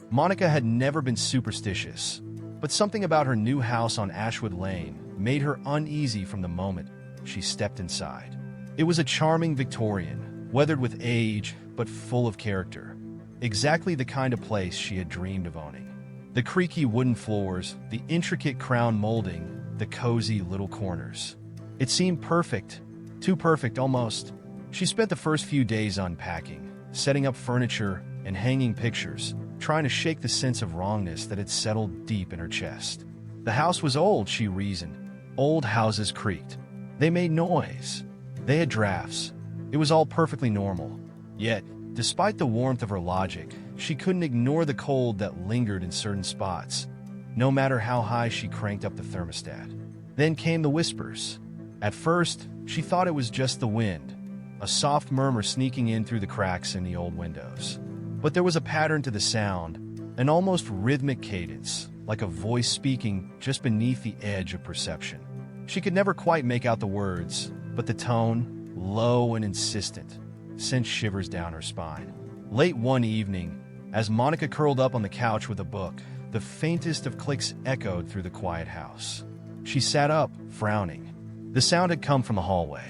Monica had never been superstitious, but something about her new house on Ashwood Lane made her uneasy from the moment she stepped inside. It was a charming Victorian, weathered with age but full of character. Exactly the kind of place she had dreamed of owning. The creaky wooden floors, the intricate crown molding, the cozy little corners. It seemed perfect, too perfect almost. She spent the first few days unpacking, setting up furniture and hanging pictures, trying to shake the sense of wrongness that had settled deep in her chest. The house was old, she reasoned. Old houses creaked. They made noise. They had drafts. It was all perfectly normal. Yet, despite the warmth of her logic, she couldn't ignore the cold that lingered in certain spots, no matter how high she cranked up the thermostat. Then came the whispers. At first, she thought it was just the wind, a soft murmur sneaking in through the cracks in the old windows. But there was a pattern to the sound, an almost rhythmic cadence, like a voice speaking just beneath the edge of perception. She could never quite make out the words, but the tone, low and insistent, sent shivers down her spine. Late one evening, as Monica curled up on the couch with a book, the faintest of clicks echoed through the quiet house. She sat up, frowning. The sound had come from the hallway.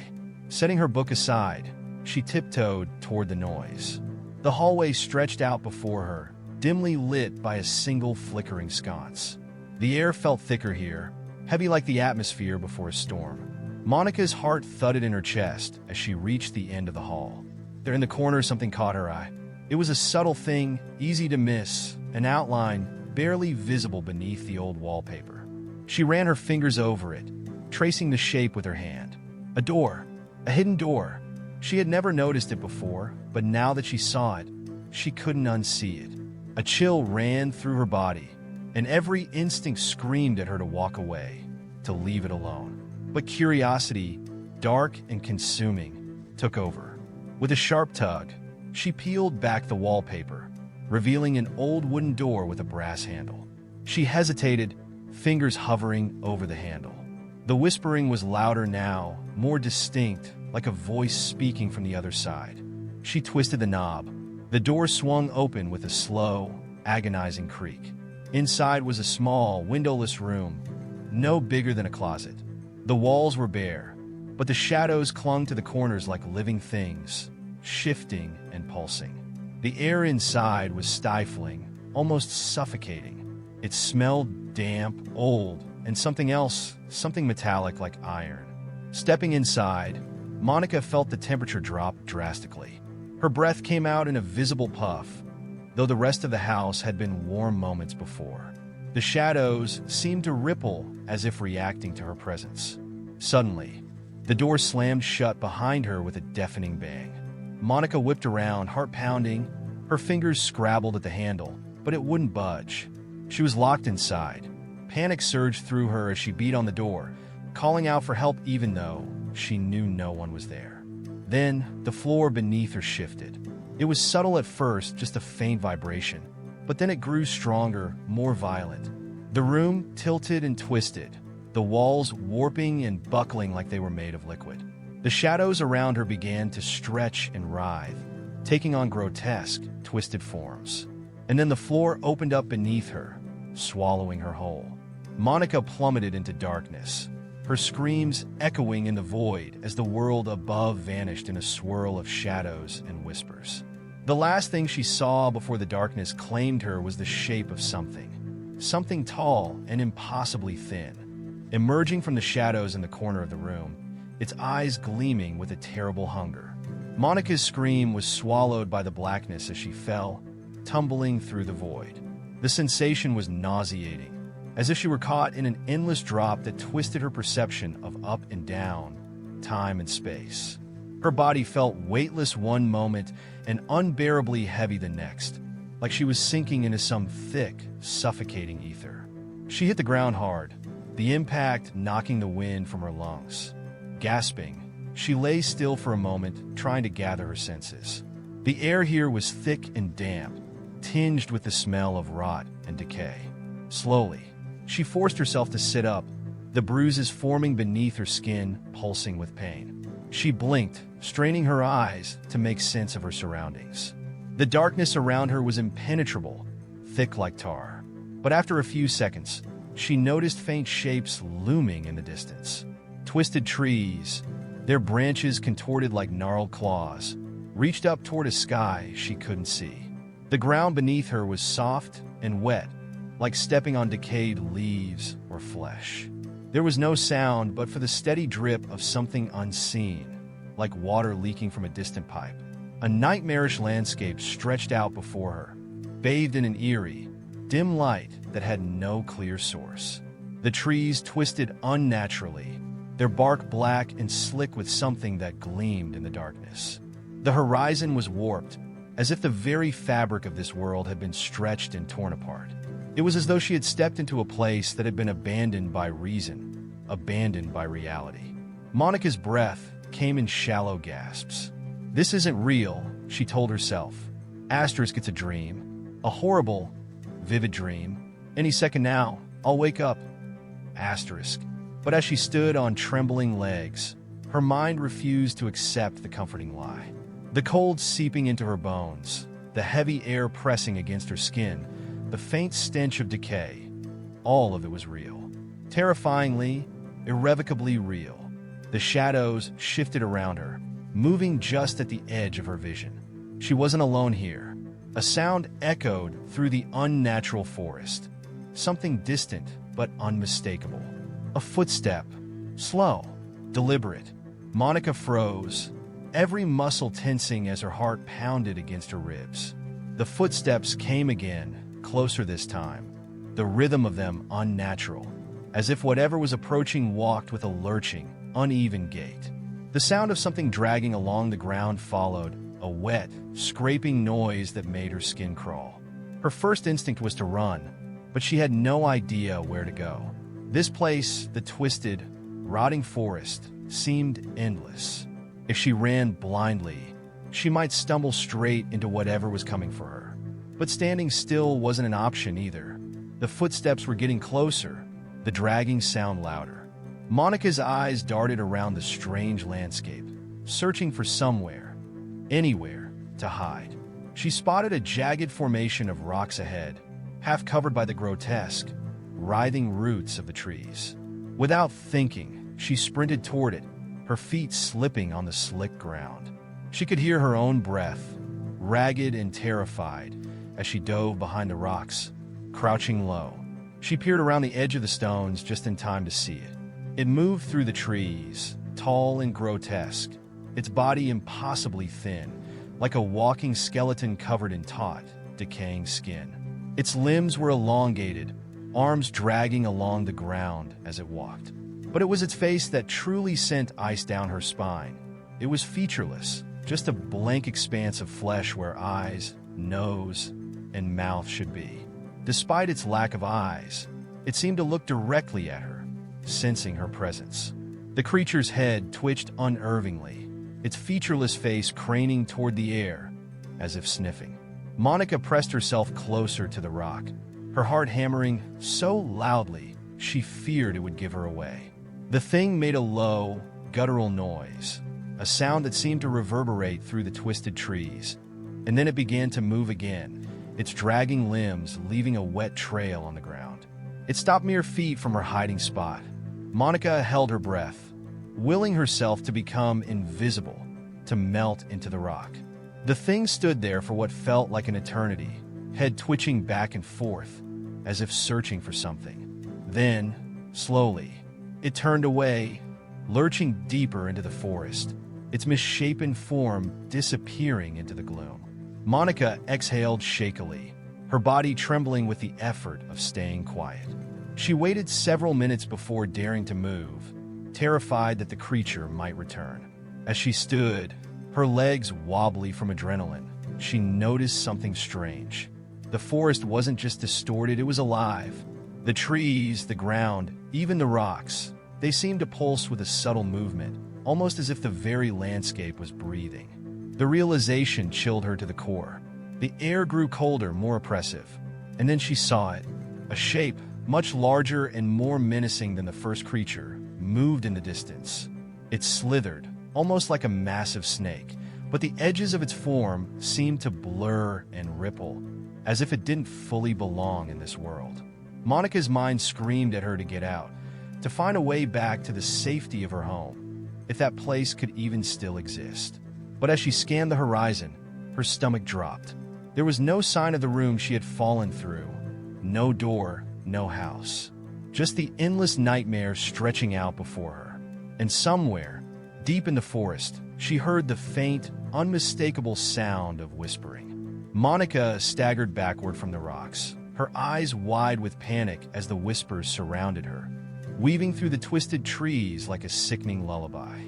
Setting her book aside, she tiptoed toward the noise. The hallway stretched out before her, dimly lit by a single flickering sconce. The air felt thicker here, heavy like the atmosphere before a storm. Monica's heart thudded in her chest as she reached the end of the hall. There in the corner, something caught her eye. It was a subtle thing, easy to miss, an outline barely visible beneath the old wallpaper. She ran her fingers over it, tracing the shape with her hand. A door, a hidden door. She had never noticed it before, but now that she saw it, she couldn't unsee it. A chill ran through her body, and every instinct screamed at her to walk away, to leave it alone. But curiosity, dark and consuming, took over. With a sharp tug, she peeled back the wallpaper, revealing an old wooden door with a brass handle. She hesitated, fingers hovering over the handle. The whispering was louder now, more distinct, like a voice speaking from the other side. She twisted the knob. The door swung open with a slow, agonizing creak. Inside was a small, windowless room, no bigger than a closet. The walls were bare, but the shadows clung to the corners like living things, shifting and pulsing. The air inside was stifling, almost suffocating. It smelled damp, old, and something else, something metallic like iron. Stepping inside, Monica felt the temperature drop drastically. Her breath came out in a visible puff, though the rest of the house had been warm moments before. The shadows seemed to ripple as if reacting to her presence. Suddenly, the door slammed shut behind her with a deafening bang. Monica whipped around, heart pounding. Her fingers scrabbled at the handle, but it wouldn't budge. She was locked inside. Panic surged through her as she beat on the door, calling out for help even though she knew no one was there. Then, the floor beneath her shifted. It was subtle at first, just a faint vibration, but then it grew stronger, more violent. The room tilted and twisted, the walls warping and buckling like they were made of liquid. The shadows around her began to stretch and writhe, taking on grotesque, twisted forms. And then the floor opened up beneath her, swallowing her whole. Monica plummeted into darkness, her screams echoing in the void as the world above vanished in a swirl of shadows and whispers. The last thing she saw before the darkness claimed her was the shape of something tall and impossibly thin, emerging from the shadows in the corner of the room, its eyes gleaming with a terrible hunger. Monica's scream was swallowed by the blackness as she fell, tumbling through the void. The sensation was nauseating, as if she were caught in an endless drop that twisted her perception of up and down, time and space. Her body felt weightless one moment and unbearably heavy the next, like she was sinking into some thick, suffocating ether. She hit the ground hard, the impact knocking the wind from her lungs. Gasping, she lay still for a moment, trying to gather her senses. The air here was thick and damp, tinged with the smell of rot and decay. Slowly, she forced herself to sit up, the bruises forming beneath her skin, pulsing with pain. She blinked, straining her eyes to make sense of her surroundings. The darkness around her was impenetrable, thick like tar. But after a few seconds, she noticed faint shapes looming in the distance. Twisted trees, their branches contorted like gnarled claws, reached up toward a sky she couldn't see. The ground beneath her was soft and wet, like stepping on decayed leaves or flesh. There was no sound but for the steady drip of something unseen, like water leaking from a distant pipe. A nightmarish landscape stretched out before her, bathed in an eerie, dim light that had no clear source. The trees twisted unnaturally, their bark black and slick with something that gleamed in the darkness. The horizon was warped, as if the very fabric of this world had been stretched and torn apart. It was as though she had stepped into a place that had been abandoned by reason, abandoned by reality. Monica's breath came in shallow gasps. This isn't real, she told herself. Asterisk, it's a dream. A horrible, vivid dream. Any second now, I'll wake up. Asterisk. But as she stood on trembling legs, her mind refused to accept the comforting lie. The cold seeping into her bones, the heavy air pressing against her skin, the faint stench of decay, all of it was real. Terrifyingly, irrevocably real. The shadows shifted around her, moving just at the edge of her vision. She wasn't alone here. A sound echoed through the unnatural forest. Something distant but unmistakable. A footstep. Slow. Deliberate. Monica froze, every muscle tensing as her heart pounded against her ribs. The footsteps came again, closer this time, the rhythm of them unnatural, as if whatever was approaching walked with a lurching, uneven gait. The sound of something dragging along the ground followed, a wet, scraping noise that made her skin crawl. Her first instinct was to run, but she had no idea where to go. This place, the twisted, rotting forest, seemed endless. If she ran blindly, she might stumble straight into whatever was coming for her. But standing still wasn't an option either. The footsteps were getting closer, the dragging sound louder. Monica's eyes darted around the strange landscape, searching for somewhere, anywhere, to hide. She spotted a jagged formation of rocks ahead, half covered by the grotesque, writhing roots of the trees. Without thinking, she sprinted toward it, her feet slipping on the slick ground. She could hear her own breath, ragged and terrified, as she dove behind the rocks, crouching low. She peered around the edge of the stones just in time to see it. It moved through the trees, tall and grotesque, its body impossibly thin, like a walking skeleton covered in taut, decaying skin. Its limbs were elongated, arms dragging along the ground as it walked. But it was its face that truly sent ice down her spine. It was featureless, just a blank expanse of flesh where eyes, nose, and mouth should be. Despite its lack of eyes, it seemed to look directly at her, sensing her presence. The creature's head twitched unnervingly, its featureless face craning toward the air, as if sniffing. Monica pressed herself closer to the rock, her heart hammering so loudly she feared it would give her away. The thing made a low, guttural noise, a sound that seemed to reverberate through the twisted trees, and then it began to move again, its dragging limbs leaving a wet trail on the ground. It stopped mere feet from her hiding spot. Monica held her breath, willing herself to become invisible, to melt into the rock. The thing stood there for what felt like an eternity, head twitching back and forth, as if searching for something. Then, slowly, it turned away, lurching deeper into the forest, its misshapen form disappearing into the gloom. Monica exhaled shakily, her body trembling with the effort of staying quiet. She waited several minutes before daring to move, terrified that the creature might return. As she stood, her legs wobbly from adrenaline, she noticed something strange. The forest wasn't just distorted, it was alive. The trees, the ground, even the rocks, they seemed to pulse with a subtle movement, almost as if the very landscape was breathing. The realization chilled her to the core. The air grew colder, more oppressive. And then she saw it. A shape, much larger and more menacing than the first creature, moved in the distance. It slithered, almost like a massive snake, but the edges of its form seemed to blur and ripple, as if it didn't fully belong in this world. Monica's mind screamed at her to get out, to find a way back to the safety of her home, if that place could even still exist. But as she scanned the horizon, her stomach dropped. There was no sign of the room she had fallen through. No door, no house. Just the endless nightmare stretching out before her. And somewhere, deep in the forest, she heard the faint, unmistakable sound of whispering. Monica staggered backward from the rocks, her eyes wide with panic as the whispers surrounded her, weaving through the twisted trees like a sickening lullaby.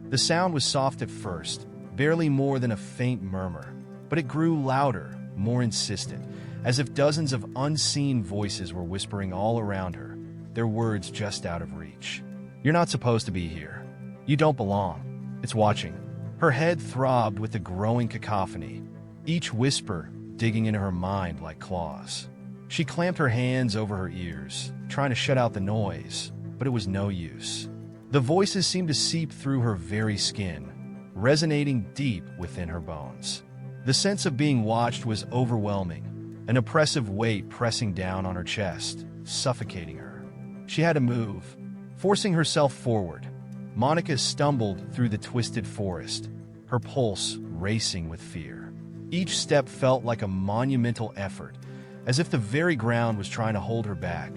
The sound was soft at first, barely more than a faint murmur, but it grew louder, more insistent, as if dozens of unseen voices were whispering all around her, their words just out of reach. "You're not supposed to be here. You don't belong. It's watching." Her head throbbed with the growing cacophony, each whisper digging into her mind like claws. She clamped her hands over her ears, trying to shut out the noise, but it was no use. The voices seemed to seep through her very skin, resonating deep within her bones. The sense of being watched was overwhelming, an oppressive weight pressing down on her chest, suffocating her. She had to move, forcing herself forward. Monica stumbled through the twisted forest, her pulse racing with fear. Each step felt like a monumental effort, as if the very ground was trying to hold her back,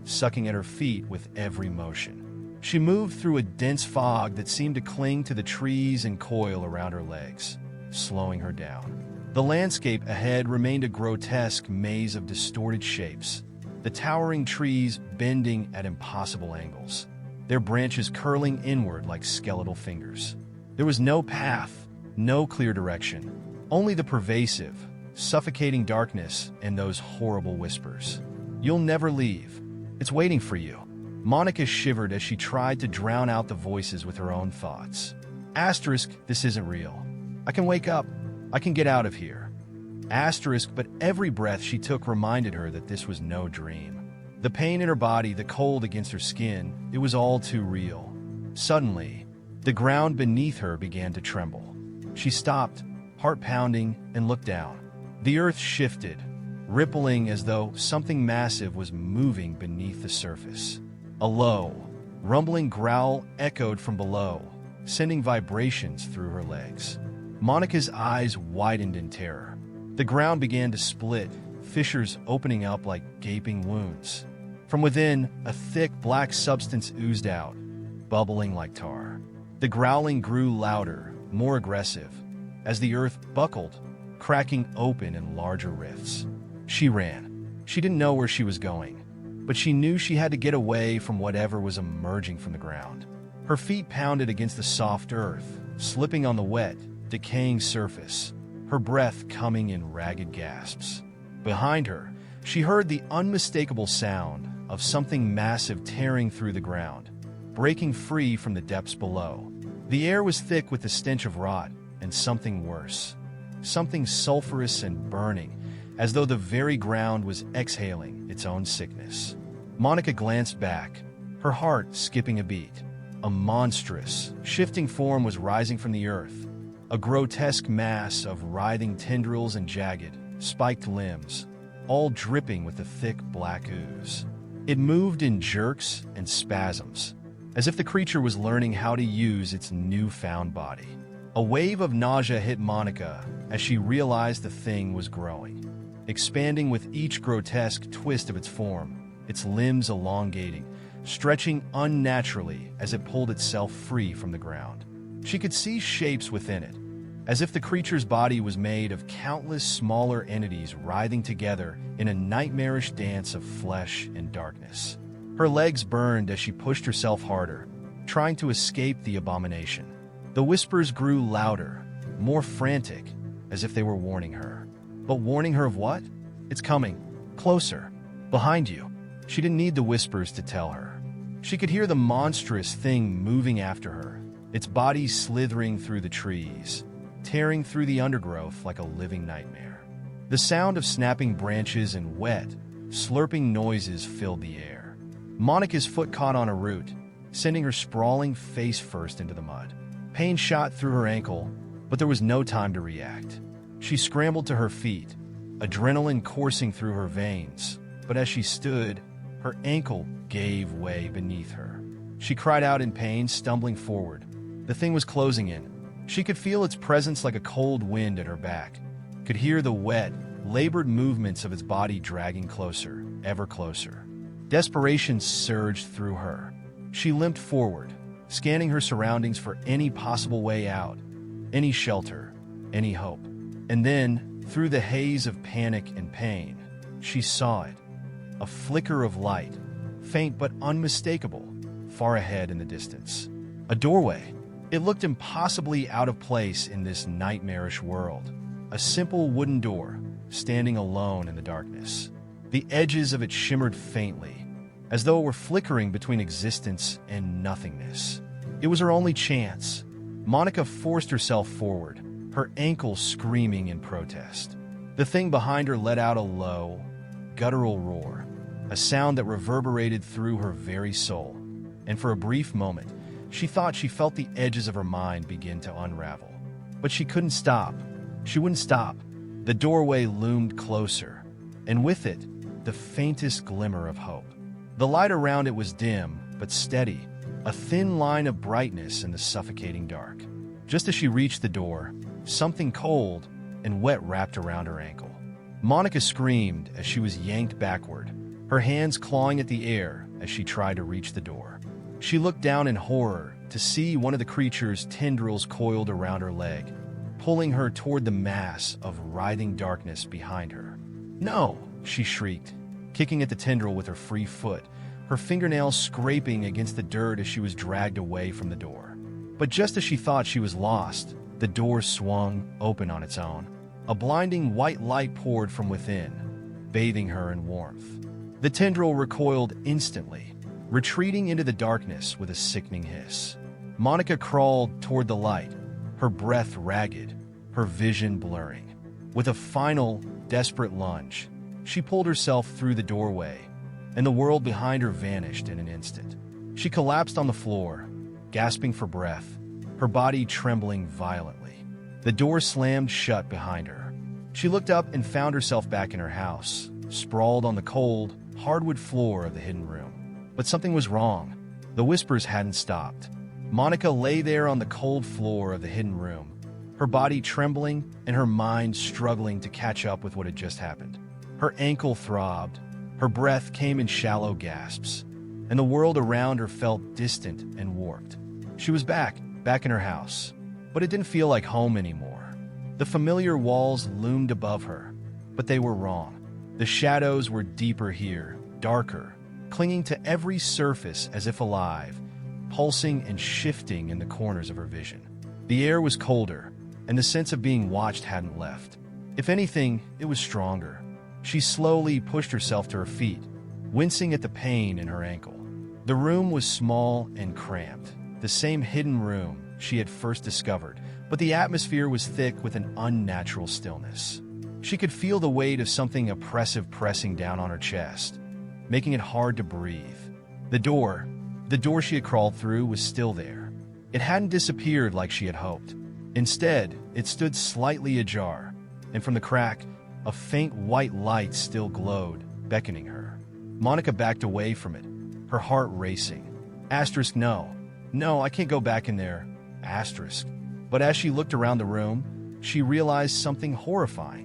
sucking at her feet with every motion. She moved through a dense fog that seemed to cling to the trees and coil around her legs, slowing her down. The landscape ahead remained a grotesque maze of distorted shapes, the towering trees bending at impossible angles, their branches curling inward like skeletal fingers. There was no path, no clear direction, only the pervasive, suffocating darkness and those horrible whispers. "You'll never leave. It's waiting for you." Monica shivered as she tried to drown out the voices with her own thoughts. Asterisk, this isn't real. I can wake up. I can get out of here. Asterisk, but every breath she took reminded her that this was no dream. The pain in her body, the cold against her skin, it was all too real. Suddenly, the ground beneath her began to tremble. She stopped, heart pounding, and looked down. The earth shifted, rippling as though something massive was moving beneath the surface. A low, rumbling growl echoed from below, sending vibrations through her legs. Monica's eyes widened in terror. The ground began to split, fissures opening up like gaping wounds. From within, a thick black substance oozed out, bubbling like tar. The growling grew louder, more aggressive, as the earth buckled, cracking open in larger rifts. She ran. She didn't know where she was going, but she knew she had to get away from whatever was emerging from the ground. Her feet pounded against the soft earth, slipping on the wet, decaying surface, her breath coming in ragged gasps. Behind her, she heard the unmistakable sound of something massive tearing through the ground, breaking free from the depths below. The air was thick with the stench of rot and something worse, something sulfurous and burning, as though the very ground was exhaling its own sickness. Monica glanced back, her heart skipping a beat. A monstrous, shifting form was rising from the earth, a grotesque mass of writhing tendrils and jagged, spiked limbs, all dripping with the thick black ooze. It moved in jerks and spasms, as if the creature was learning how to use its newfound body. A wave of nausea hit Monica as she realized the thing was growing, expanding with each grotesque twist of its form, its limbs elongating, stretching unnaturally as it pulled itself free from the ground. She could see shapes within it, as if the creature's body was made of countless smaller entities writhing together in a nightmarish dance of flesh and darkness. Her legs burned as she pushed herself harder, trying to escape the abomination. The whispers grew louder, more frantic, as if they were warning her. But warning her of what? It's coming. Closer. Behind you. She didn't need the whispers to tell her. She could hear the monstrous thing moving after her, its body slithering through the trees, tearing through the undergrowth like a living nightmare. The sound of snapping branches and wet, slurping noises filled the air. Monica's foot caught on a root, sending her sprawling face first into the mud. Pain shot through her ankle, but there was no time to react. She scrambled to her feet, adrenaline coursing through her veins. But as she stood, her ankle gave way beneath her. She cried out in pain, stumbling forward. The thing was closing in. She could feel its presence like a cold wind at her back, could hear the wet, labored movements of its body dragging closer, ever closer. Desperation surged through her. She limped forward, scanning her surroundings for any possible way out, any shelter, any hope. And then, through the haze of panic and pain, she saw it. A flicker of light, faint but unmistakable, far ahead in the distance. A doorway. It looked impossibly out of place in this nightmarish world. A simple wooden door, standing alone in the darkness. The edges of it shimmered faintly, as though it were flickering between existence and nothingness. It was her only chance. Monica forced herself forward, her ankles screaming in protest. The thing behind her let out a low, guttural roar, a sound that reverberated through her very soul. And for a brief moment, she thought she felt the edges of her mind begin to unravel. But she couldn't stop. She wouldn't stop. The doorway loomed closer, and with it, the faintest glimmer of hope. The light around it was dim, but steady, a thin line of brightness in the suffocating dark. Just as she reached the door, something cold and wet wrapped around her ankle. Monica screamed as she was yanked backward, her hands clawing at the air as she tried to reach the door. She looked down in horror to see one of the creature's tendrils coiled around her leg, pulling her toward the mass of writhing darkness behind her. "No!" she shrieked, kicking at the tendril with her free foot, her fingernails scraping against the dirt as she was dragged away from the door. But just as she thought she was lost, the door swung open on its own. A blinding white light poured from within, bathing her in warmth. The tendril recoiled instantly, retreating into the darkness with a sickening hiss. Monica crawled toward the light, her breath ragged, her vision blurring. With a final, desperate lunge, she pulled herself through the doorway, and the world behind her vanished in an instant. She collapsed on the floor, gasping for breath, her body trembling violently. The door slammed shut behind her. She looked up and found herself back in her house, sprawled on the cold, hardwood floor of the hidden room. But something was wrong. The whispers hadn't stopped. Monica lay there on the cold floor of the hidden room, her body trembling and her mind struggling to catch up with what had just happened. Her ankle throbbed, her breath came in shallow gasps, and the world around her felt distant and warped. She was back in her house, but it didn't feel like home anymore. The familiar walls loomed above her, but they were wrong. The shadows were deeper here, darker, clinging to every surface as if alive, pulsing and shifting in the corners of her vision. The air was colder, and the sense of being watched hadn't left. If anything, it was stronger. She slowly pushed herself to her feet, wincing at the pain in her ankle. The room was small and cramped, the same hidden room she had first discovered, but the atmosphere was thick with an unnatural stillness. She could feel the weight of something oppressive pressing down on her chest, making it hard to breathe. The door she had crawled through was still there. It hadn't disappeared like she had hoped. Instead, it stood slightly ajar, and from the crack, a faint white light still glowed, beckoning her. Monica backed away from it, her heart racing. No, I can't go back in there. But as she looked around the room, she realized something horrifying.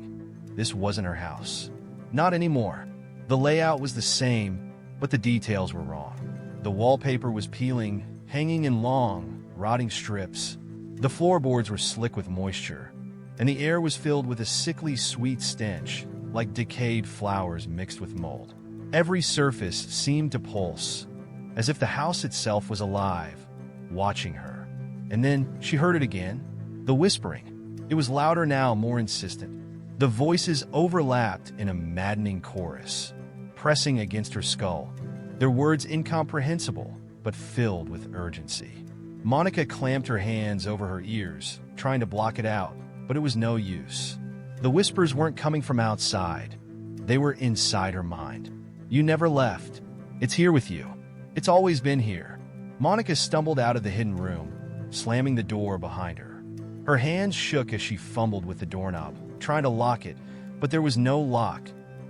This wasn't her house. Not anymore. The layout was the same, but the details were wrong. The wallpaper was peeling, hanging in long, rotting strips. The floorboards were slick with moisture, and the air was filled with a sickly sweet stench, like decayed flowers mixed with mold. Every surface seemed to pulse, as if the house itself was alive, watching her. And then she heard it again, the whispering. It was louder now, more insistent. The voices overlapped in a maddening chorus, pressing against her skull, their words incomprehensible, but filled with urgency. Monica clamped her hands over her ears, trying to block it out, but it was no use. The whispers weren't coming from outside. They were inside her mind. You never left. It's here with you. It's always been here. Monica stumbled out of the hidden room, slamming the door behind her. Her hands shook as she fumbled with the doorknob, trying to lock it, But there was no lock,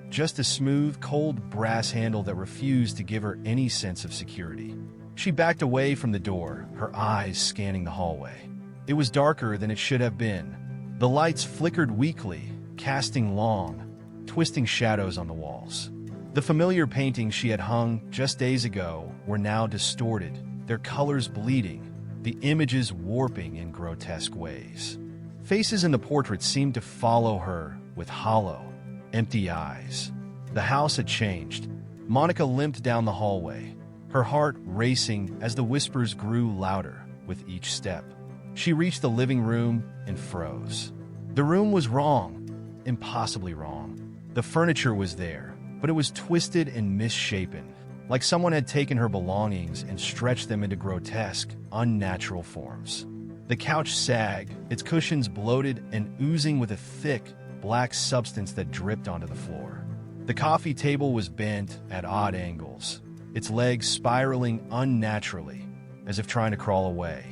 just a smooth, cold brass handle that refused to give her any sense of security. She backed away from the door, her eyes scanning the hallway. It was darker than it should have been. The lights flickered weakly, casting long, twisting shadows on the walls. The familiar paintings she had hung just days ago were now distorted, their colors bleeding, the images warping in grotesque ways. Faces in the portraits seemed to follow her with hollow, empty eyes. The house had changed. Monica limped down the hallway, her heart racing as the whispers grew louder with each step. She reached the living room and froze. The room was wrong, impossibly wrong. The furniture was there, but it was twisted and misshapen, like someone had taken her belongings and stretched them into grotesque, unnatural forms. The couch sagged, its cushions bloated and oozing with a thick, black substance that dripped onto the floor. The coffee table was bent at odd angles, its legs spiraling unnaturally, as if trying to crawl away.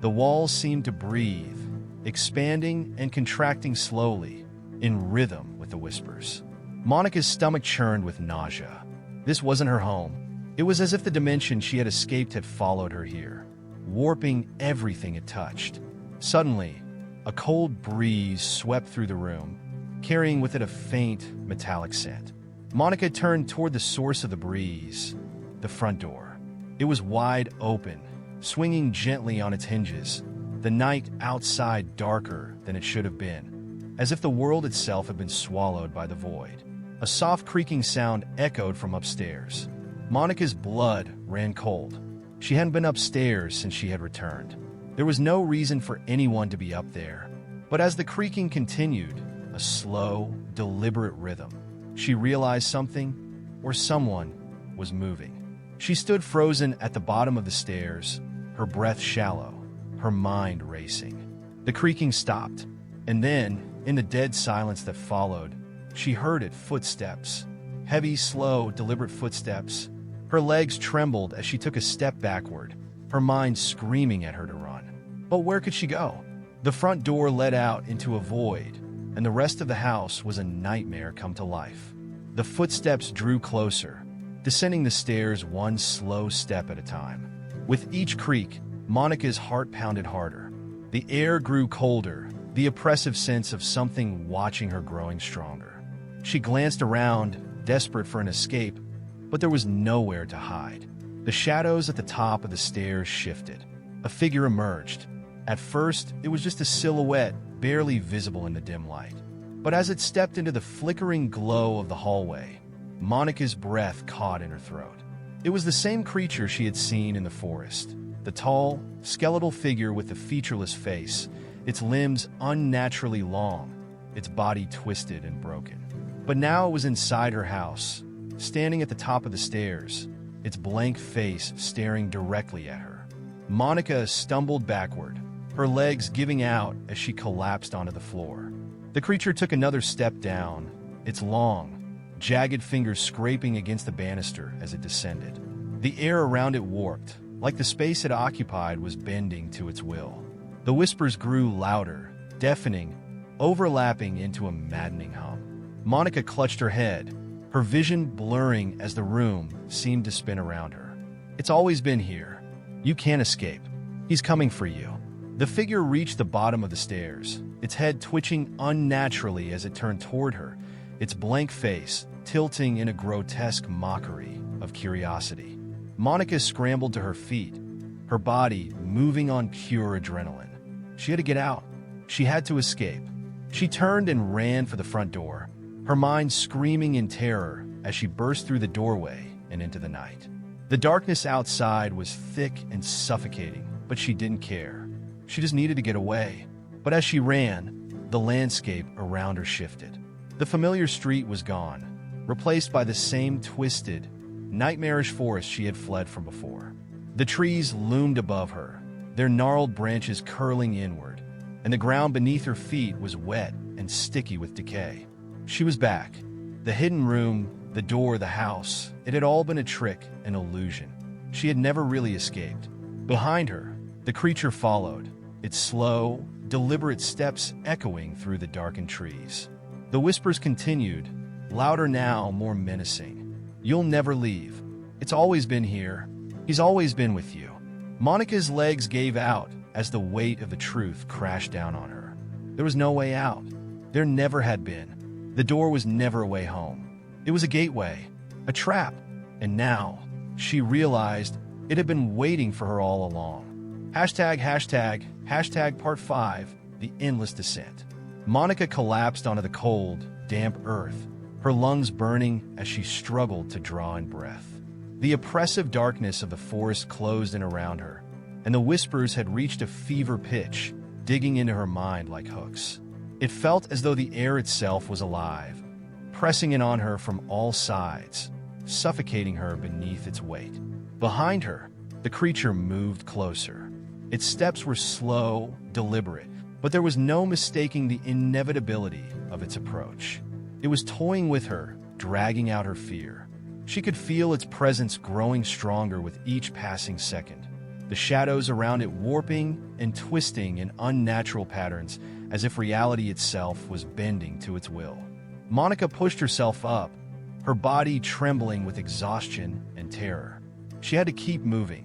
The walls seemed to breathe, expanding and contracting slowly, in rhythm with the whispers. Monica's stomach churned with nausea. This wasn't her home. It was as if the dimension she had escaped had followed her here, warping everything it touched. Suddenly, a cold breeze swept through the room, carrying with it a faint, metallic scent. Monica turned toward the source of the breeze, the front door. It was wide open, swinging gently on its hinges, the night outside darker than it should have been, as if the world itself had been swallowed by the void. A soft creaking sound echoed from upstairs. Monica's blood ran cold. She hadn't been upstairs since she had returned. There was no reason for anyone to be up there. But as the creaking continued, a slow, deliberate rhythm, she realized something, or someone, was moving. She stood frozen at the bottom of the stairs, her breath shallow, her mind racing. The creaking stopped, and then, in the dead silence that followed, she heard it: footsteps. Heavy, slow, deliberate footsteps. Her legs trembled as she took a step backward, her mind screaming at her to run. But where could she go? The front door led out into a void, and the rest of the house was a nightmare come to life. The footsteps drew closer, descending the stairs one slow step at a time. With each creak, Monica's heart pounded harder. The air grew colder, the oppressive sense of something watching her growing stronger. She glanced around, desperate for an escape, but there was nowhere to hide. The shadows at the top of the stairs shifted. A figure emerged. At first, it was just a silhouette, barely visible in the dim light. But as it stepped into the flickering glow of the hallway, Monica's breath caught in her throat. It was the same creature she had seen in the forest. The tall, skeletal figure with the featureless face, its limbs unnaturally long, its body twisted and broken. But now it was inside her house, standing at the top of the stairs, its blank face staring directly at her. Monica stumbled backward, her legs giving out as she collapsed onto the floor. The creature took another step down, its long, jagged fingers scraping against the banister as it descended. The air around it warped, like the space it occupied was bending to its will. The whispers grew louder, deafening, overlapping into a maddening hum. Monica clutched her head, her vision blurring as the room seemed to spin around her. It's always been here. You can't escape. He's coming for you. The figure reached the bottom of the stairs, its head twitching unnaturally as it turned toward her, its blank face tilting in a grotesque mockery of curiosity. Monica scrambled to her feet, her body moving on pure adrenaline. She had to get out. She had to escape. She turned and ran for the front door, her mind screaming in terror as she burst through the doorway and into the night. The darkness outside was thick and suffocating, but she didn't care. She just needed to get away. But as she ran, the landscape around her shifted. The familiar street was gone, replaced by the same twisted, nightmarish forest she had fled from before. The trees loomed above her, their gnarled branches curling inward, and the ground beneath her feet was wet and sticky with decay. She was back. The hidden room, the door, the house, it had all been a trick, an illusion. She had never really escaped. Behind her, the creature followed, its slow, deliberate steps echoing through the darkened trees. The whispers continued, louder now, more menacing. "You'll never leave. It's always been here. He's always been with you." Monica's legs gave out as the weight of the truth crashed down on her. There was no way out. There never had been. The door was never a way home. It was a gateway, a trap, and now she realized it had been waiting for her all along. Hashtag part 5, the endless descent. Monica collapsed onto the cold, damp earth, her lungs burning as she struggled to draw in breath. The oppressive darkness of the forest closed in around her, and the whispers had reached a fever pitch, digging into her mind like hooks. It felt as though the air itself was alive, pressing in on her from all sides, suffocating her beneath its weight. Behind her, the creature moved closer. Its steps were slow, deliberate, but there was no mistaking the inevitability of its approach. It was toying with her, dragging out her fear. She could feel its presence growing stronger with each passing second, the shadows around it warping and twisting in unnatural patterns as if reality itself was bending to its will. Monica pushed herself up, her body trembling with exhaustion and terror. She had to keep moving,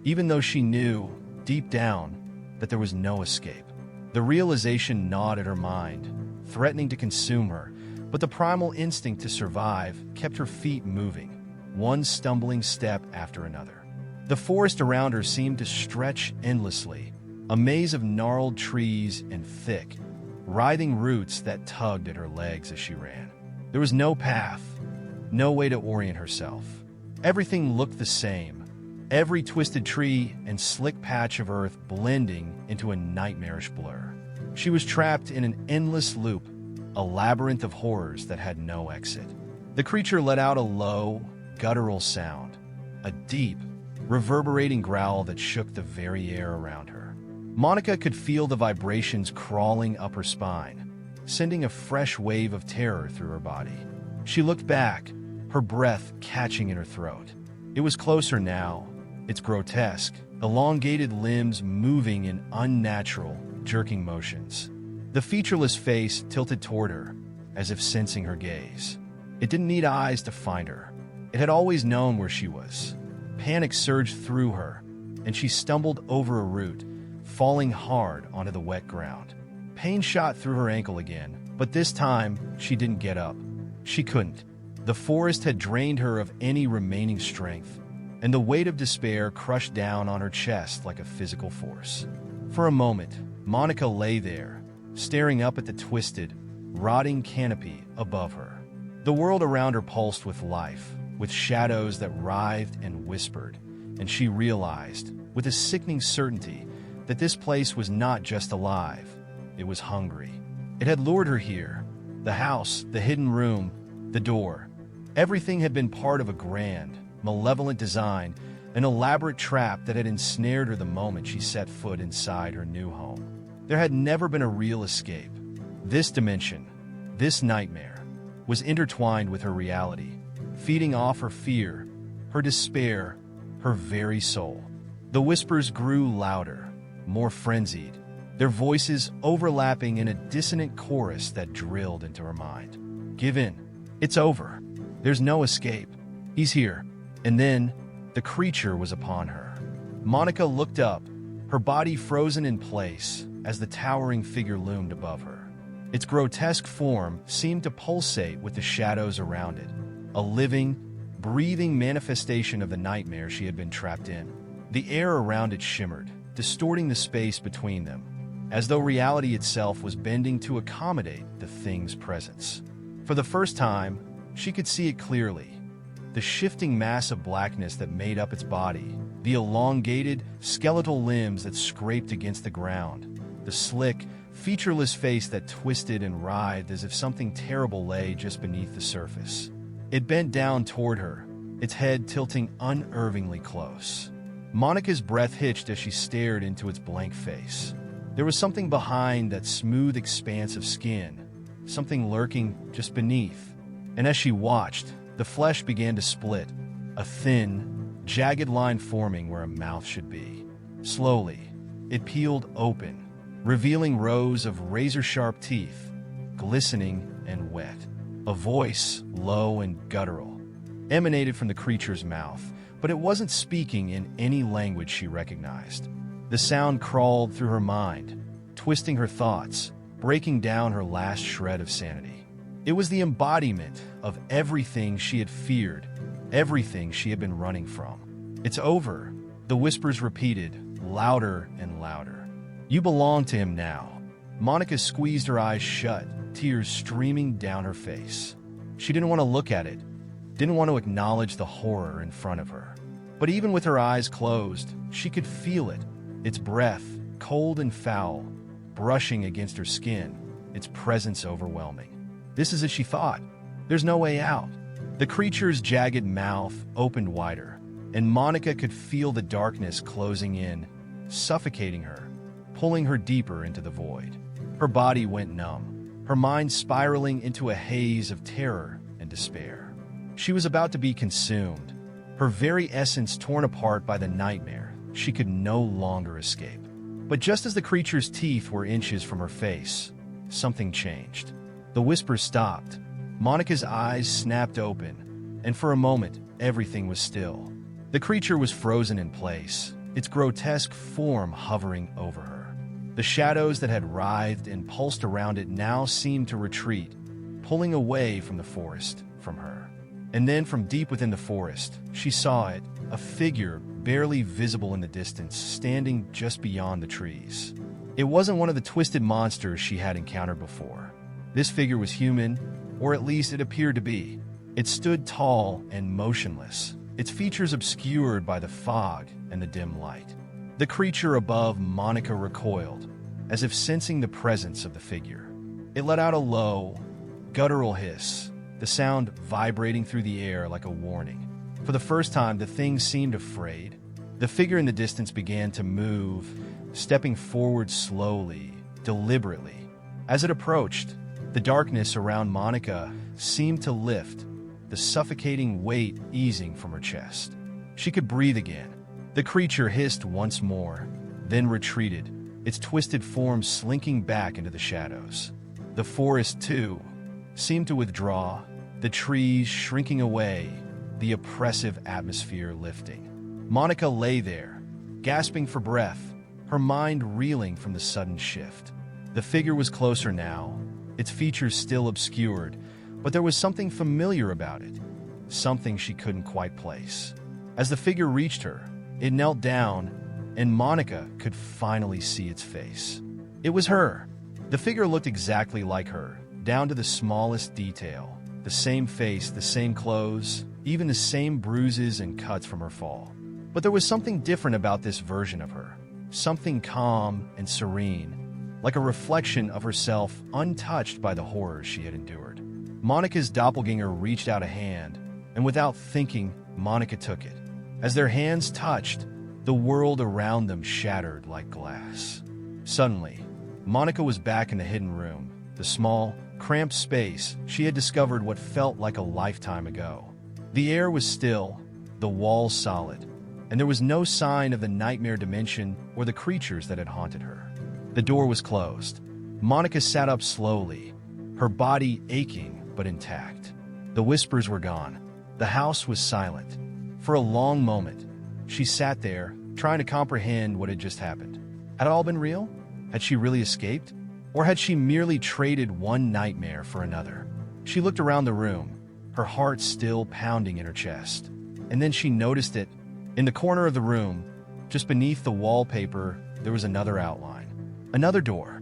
even though she knew, deep down, that there was no escape. The realization gnawed at her mind, threatening to consume her, but the primal instinct to survive kept her feet moving, one stumbling step after another. The forest around her seemed to stretch endlessly, a maze of gnarled trees and thick, writhing roots that tugged at her legs as she ran. There was no path, no way to orient herself. Everything looked the same, every twisted tree and slick patch of earth blending into a nightmarish blur. She was trapped in an endless loop, a labyrinth of horrors that had no exit. The creature let out a low, guttural sound, a deep, reverberating growl that shook the very air around her. Monica could feel the vibrations crawling up her spine, sending a fresh wave of terror through her body. She looked back, her breath catching in her throat. It was closer now, its grotesque, elongated limbs moving in unnatural, jerking motions. The featureless face tilted toward her, as if sensing her gaze. It didn't need eyes to find her. It had always known where she was. Panic surged through her, and she stumbled over a root, falling hard onto the wet ground. Pain shot through her ankle again, but this time she didn't get up. She couldn't. The forest had drained her of any remaining strength, and the weight of despair crushed down on her chest like a physical force. For a moment, Monica lay there, staring up at the twisted, rotting canopy above her. The world around her pulsed with life, with shadows that writhed and whispered, and she realized, with a sickening certainty, that this place was not just alive, it was hungry. It had lured her here. The house, the hidden room, the door. Everything had been part of a grand, malevolent design, an elaborate trap that had ensnared her the moment she set foot inside her new home. There had never been a real escape. This dimension, this nightmare, was intertwined with her reality, feeding off her fear, her despair, her very soul. The whispers grew louder, more frenzied, their voices overlapping in a dissonant chorus that drilled into her mind. Give in. It's over. There's no escape. He's here. And then, the creature was upon her. Monica looked up, her body frozen in place as the towering figure loomed above her. Its grotesque form seemed to pulsate with the shadows around it, a living, breathing manifestation of the nightmare she had been trapped in. The air around it shimmered, distorting the space between them, as though reality itself was bending to accommodate the thing's presence. For the first time, she could see it clearly. The shifting mass of blackness that made up its body, the elongated, skeletal limbs that scraped against the ground, the slick, featureless face that twisted and writhed as if something terrible lay just beneath the surface. It bent down toward her, its head tilting unnervingly close. Monica's breath hitched as she stared into its blank face. There was something behind that smooth expanse of skin, something lurking just beneath. And as she watched, the flesh began to split, a thin, jagged line forming where a mouth should be. Slowly, it peeled open, revealing rows of razor-sharp teeth, glistening and wet. A voice, low and guttural, emanated from the creature's mouth, but it wasn't speaking in any language she recognized. The sound crawled through her mind, twisting her thoughts, breaking down her last shred of sanity. It was the embodiment of everything she had feared, everything she had been running from. "It's over," the whispers repeated, louder and louder. "You belong to him now." Monica squeezed her eyes shut, tears streaming down her face. She didn't want to look at it, didn't want to acknowledge the horror in front of her. But even with her eyes closed, she could feel it, its breath, cold and foul, brushing against her skin, its presence overwhelming. This is as she thought. There's no way out. The creature's jagged mouth opened wider, and Monica could feel the darkness closing in, suffocating her, pulling her deeper into the void. Her body went numb, her mind spiraling into a haze of terror and despair. She was about to be consumed, her very essence torn apart by the nightmare she could no longer escape. But just as the creature's teeth were inches from her face, something changed. The whispers stopped. Monica's eyes snapped open, and for a moment, everything was still. The creature was frozen in place, its grotesque form hovering over her. The shadows that had writhed and pulsed around it now seemed to retreat, pulling away from the forest, from her. And then from deep within the forest, she saw it, a figure barely visible in the distance, standing just beyond the trees. It wasn't one of the twisted monsters she had encountered before. This figure was human, or at least it appeared to be. It stood tall and motionless, its features obscured by the fog and the dim light. The creature above Monica recoiled, as if sensing the presence of the figure. It let out a low, guttural hiss, the sound vibrating through the air like a warning. For the first time, the thing seemed afraid. The figure in the distance began to move, stepping forward slowly, deliberately. As it approached, the darkness around Monica seemed to lift, the suffocating weight easing from her chest. She could breathe again. The creature hissed once more, then retreated, its twisted form slinking back into the shadows. The forest, too, seemed to withdraw, the trees shrinking away, the oppressive atmosphere lifting. Monica lay there, gasping for breath, her mind reeling from the sudden shift. The figure was closer now, its features still obscured, but there was something familiar about it, something she couldn't quite place. As the figure reached her, it knelt down, and Monica could finally see its face. It was her. The figure looked exactly like her, down to the smallest detail. The same face, the same clothes, even the same bruises and cuts from her fall. But there was something different about this version of her, something calm and serene, like a reflection of herself untouched by the horrors she had endured. Monica's doppelganger reached out a hand, and without thinking, Monica took it. As their hands touched, the world around them shattered like glass. Suddenly, Monica was back in the hidden room, the small, cramped space she had discovered what felt like a lifetime ago. The air was still, the walls solid, and there was no sign of the nightmare dimension or the creatures that had haunted her. The door was closed. Monica sat up slowly, her body aching but intact. The whispers were gone. The house was silent. For a long moment, she sat there, trying to comprehend what had just happened. Had it all been real? Had she really escaped? Or had she merely traded one nightmare for another? She looked around the room, her heart still pounding in her chest. And then she noticed it. In the corner of the room, just beneath the wallpaper, there was another outline. Another door.